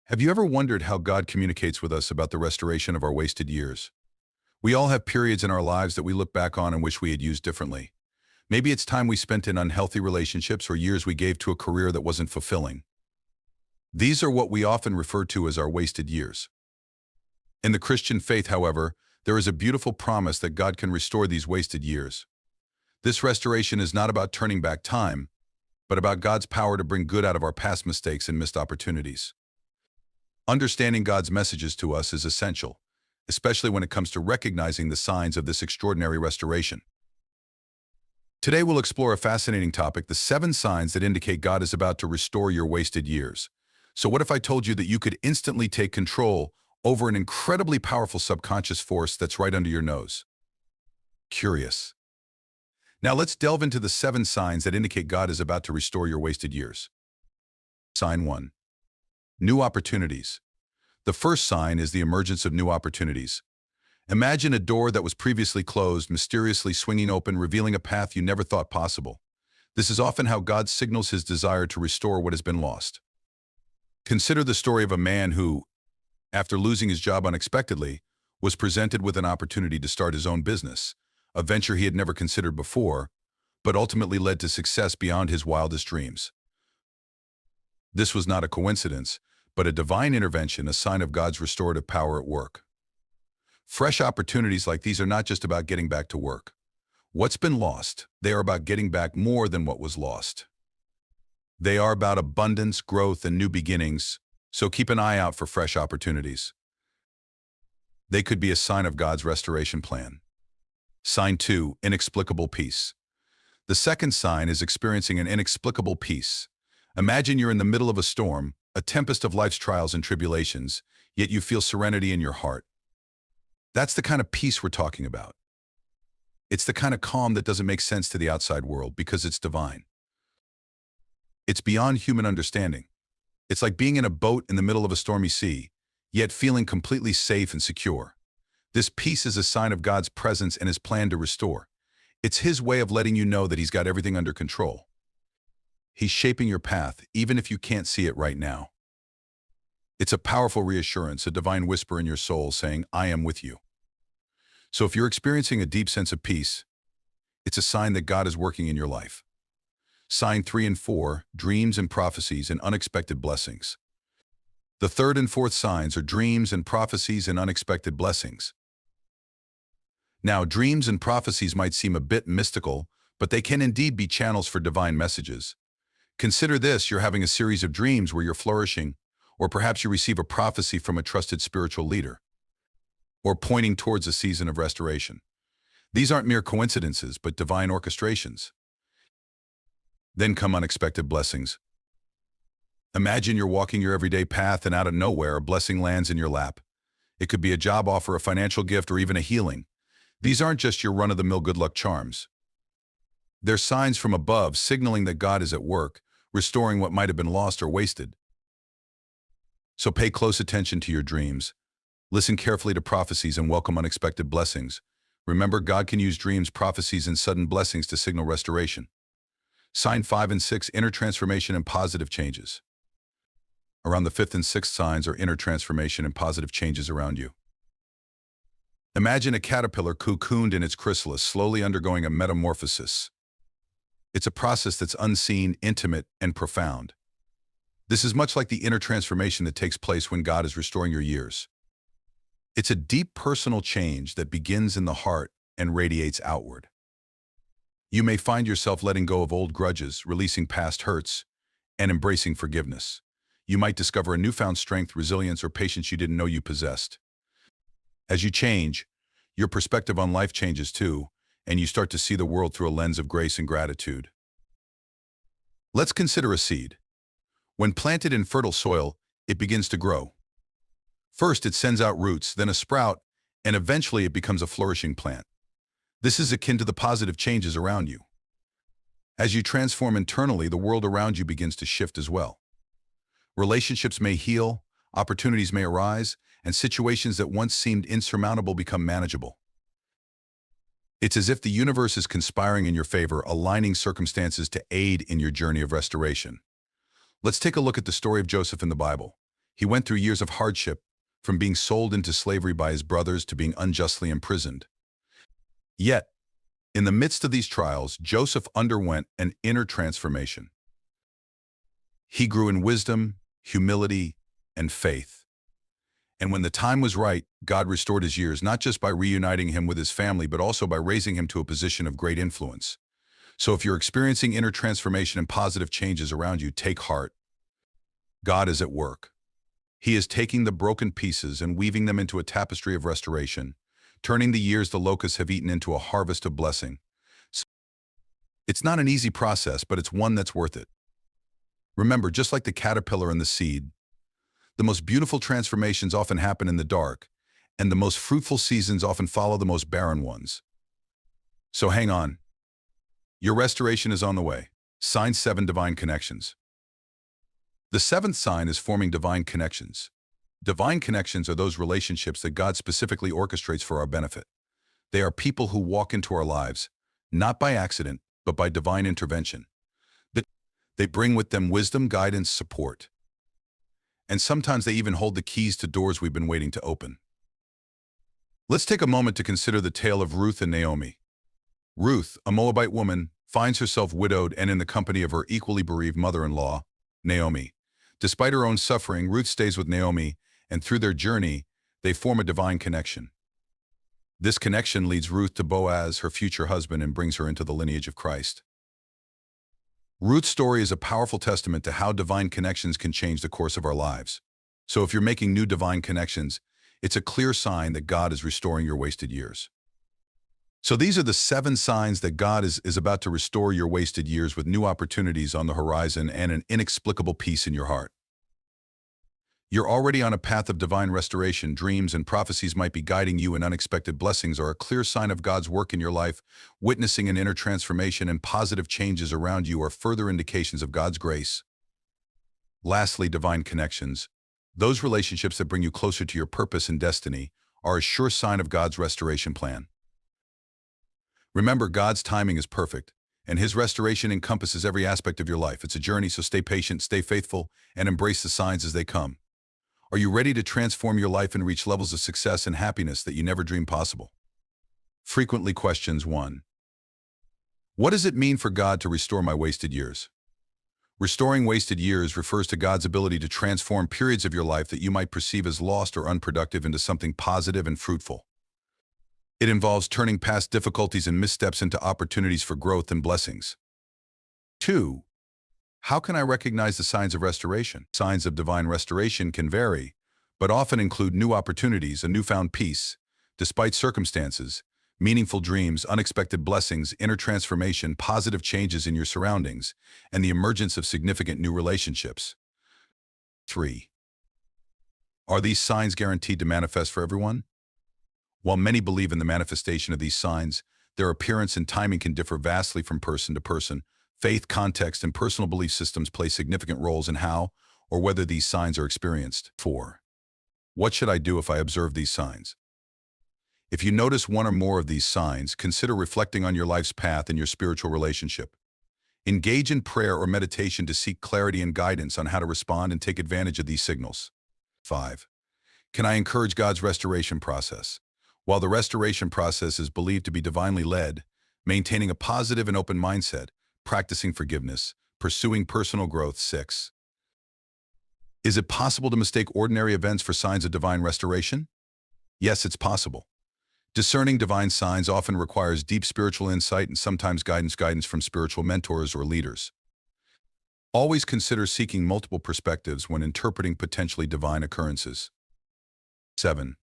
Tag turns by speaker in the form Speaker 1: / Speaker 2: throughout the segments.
Speaker 1: Have you ever wondered how God communicates with us about the restoration of our wasted years? We all have periods in our lives that we look back on and wish we had used differently. Maybe it's time we spent in unhealthy relationships or years we gave to a career that wasn't fulfilling. These are what we often refer to as our wasted years. In the Christian faith, however, there is a beautiful promise that God can restore these wasted years. This restoration is not about turning back time, but about God's power to bring good out of our past mistakes and missed opportunities. Understanding God's messages to us is essential, especially when it comes to recognizing the signs of this extraordinary restoration. Today we'll explore a fascinating topic, the 7 signs that indicate God is about to restore your wasted years. So what if I told you that you could instantly take control over an incredibly powerful subconscious force that's right under your nose? Curious. Now let's delve into the 7 signs that indicate God is about to restore your wasted years. Sign 1. New opportunities. The first sign is the emergence of new opportunities. Imagine a door that was previously closed, mysteriously swinging open, revealing a path you never thought possible. This is often how God signals his desire to restore what has been lost. Consider the story of a man who, after losing his job unexpectedly, was presented with an opportunity to start his own business, a venture he had never considered before, but ultimately led to success beyond his wildest dreams. This was not a coincidence, but a divine intervention, a sign of God's restorative power at work. Fresh opportunities like these are not just about getting back to work. What's been lost, they are about getting back more than what was lost. They are about abundance, growth, and new beginnings, so keep an eye out for fresh opportunities. They could be a sign of God's restoration plan. Sign 2, inexplicable peace. The second sign is experiencing an inexplicable peace. Imagine you're in the middle of a storm, a tempest of life's trials and tribulations, yet you feel serenity in your heart. That's the kind of peace we're talking about. It's the kind of calm that doesn't make sense to the outside world because it's divine. It's beyond human understanding. It's like being in a boat in the middle of a stormy sea, yet feeling completely safe and secure. This peace is a sign of God's presence and his plan to restore. It's his way of letting you know that he's got everything under control. He's shaping your path, even if you can't see it right now. It's a powerful reassurance, a divine whisper in your soul saying, I am with you. So if you're experiencing a deep sense of peace, it's a sign that God is working in your life. Sign 3 and 4, dreams and prophecies and unexpected blessings. The third and fourth signs are dreams and prophecies and unexpected blessings. Now, dreams and prophecies might seem a bit mystical, but they can indeed be channels for divine messages. Consider this: you're having a series of dreams where you're flourishing, or perhaps you receive a prophecy from a trusted spiritual leader, or pointing towards a season of restoration. These aren't mere coincidences, but divine orchestrations. Then come unexpected blessings. Imagine you're walking your everyday path and out of nowhere a blessing lands in your lap. It could be a job offer, a financial gift, or even a healing. These aren't just your run-of-the-mill good luck charms. They're signs from above signaling that God is at work, restoring what might have been lost or wasted. So pay close attention to your dreams. Listen carefully to prophecies and welcome unexpected blessings. Remember, God can use dreams, prophecies, and sudden blessings to signal restoration. Sign 5 and 6, inner transformation and positive changes. Around the 5th and 6th signs are inner transformation and positive changes around you. Imagine a caterpillar cocooned in its chrysalis, slowly undergoing a metamorphosis. It's a process that's unseen, intimate, and profound. This is much like the inner transformation that takes place when God is restoring your years. It's a deep personal change that begins in the heart and radiates outward. You may find yourself letting go of old grudges, releasing past hurts, and embracing forgiveness. You might discover a newfound strength, resilience, or patience you didn't know you possessed. As you change, your perspective on life changes too, and you start to see the world through a lens of grace and gratitude. Let's consider a seed. When planted in fertile soil, it begins to grow. First, it sends out roots, then a sprout, and eventually it becomes a flourishing plant. This is akin to the positive changes around you. As you transform internally, the world around you begins to shift as well. Relationships may heal, opportunities may arise, and situations that once seemed insurmountable become manageable. It's as if the universe is conspiring in your favor, aligning circumstances to aid in your journey of restoration. Let's take a look at the story of Joseph in the Bible. He went through years of hardship, from being sold into slavery by his brothers to being unjustly imprisoned. Yet, in the midst of these trials, Joseph underwent an inner transformation. He grew in wisdom, humility, and faith. And when the time was right, God restored his years, not just by reuniting him with his family, but also by raising him to a position of great influence. So if you're experiencing inner transformation and positive changes around you, take heart. God is at work. He is taking the broken pieces and weaving them into a tapestry of restoration, turning the years the locusts have eaten into a harvest of blessing. It's not an easy process, but it's one that's worth it. Remember, just like the caterpillar and the seed, the most beautiful transformations often happen in the dark, and the most fruitful seasons often follow the most barren ones. So hang on. Your restoration is on the way. Sign 7: Divine Connections. The seventh sign is forming divine connections. Divine connections are those relationships that God specifically orchestrates for our benefit. They are people who walk into our lives, not by accident, but by divine intervention. They bring with them wisdom, guidance, support. And sometimes they even hold the keys to doors we've been waiting to open. Let's take a moment to consider the tale of Ruth and Naomi. Ruth, a Moabite woman, finds herself widowed and in the company of her equally bereaved mother-in-law, Naomi. Despite her own suffering, Ruth stays with Naomi, and through their journey, they form a divine connection. This connection leads Ruth to Boaz, her future husband, and brings her into the lineage of Christ. Ruth's story is a powerful testament to how divine connections can change the course of our lives. So if you're making new divine connections, it's a clear sign that God is restoring your wasted years. So these are the 7 signs that God is about to restore your wasted years with new opportunities on the horizon and an inexplicable peace in your heart. You're already on a path of divine restoration. Dreams and prophecies might be guiding you, and unexpected blessings are a clear sign of God's work in your life. Witnessing an inner transformation and positive changes around you are further indications of God's grace. Lastly, divine connections. Those relationships that bring you closer to your purpose and destiny are a sure sign of God's restoration plan. Remember, God's timing is perfect, and His restoration encompasses every aspect of your life. It's a journey, so stay patient, stay faithful, and embrace the signs as they come. Are you ready to transform your life and reach levels of success and happiness that you never dreamed possible? Frequently questions 1. What does it mean for God to restore my wasted years? Restoring wasted years refers to God's ability to transform periods of your life that you might perceive as lost or unproductive into something positive and fruitful. It involves turning past difficulties and missteps into opportunities for growth and blessings. 2. How can I recognize the signs of restoration? Signs of divine restoration can vary, but often include new opportunities, a newfound peace, despite circumstances, meaningful dreams, unexpected blessings, inner transformation, positive changes in your surroundings, and the emergence of significant new relationships. 3. Are these signs guaranteed to manifest for everyone? While many believe in the manifestation of these signs, their appearance and timing can differ vastly from person to person. Faith, context, and personal belief systems play significant roles in how or whether these signs are experienced. 4. What should I do if I observe these signs? If you notice one or more of these signs, consider reflecting on your life's path and your spiritual relationship. Engage in prayer or meditation to seek clarity and guidance on how to respond and take advantage of these signals. 5. Can I encourage God's restoration process? While the restoration process is believed to be divinely led, maintaining a positive and open mindset, practicing forgiveness, pursuing personal growth. 6. Is it possible to mistake ordinary events for signs of divine restoration? Yes, it's possible. Discerning divine signs often requires deep spiritual insight and sometimes guidance from spiritual mentors or leaders. Always consider seeking multiple perspectives when interpreting potentially divine occurrences. 7.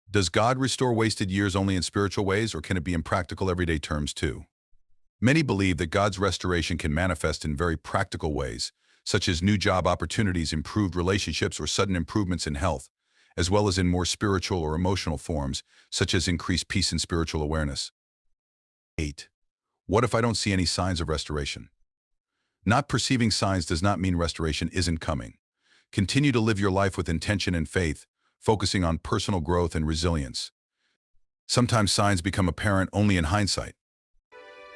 Speaker 1: Does God restore wasted years only in spiritual ways, or can it be in practical everyday terms too? Many believe that God's restoration can manifest in very practical ways, such as new job opportunities, improved relationships, or sudden improvements in health, as well as in more spiritual or emotional forms, such as increased peace and spiritual awareness. 8. What if I don't see any signs of restoration? Not perceiving signs does not mean restoration isn't coming. Continue to live your life with intention and faith, focusing on personal growth and resilience. Sometimes signs become apparent only in hindsight,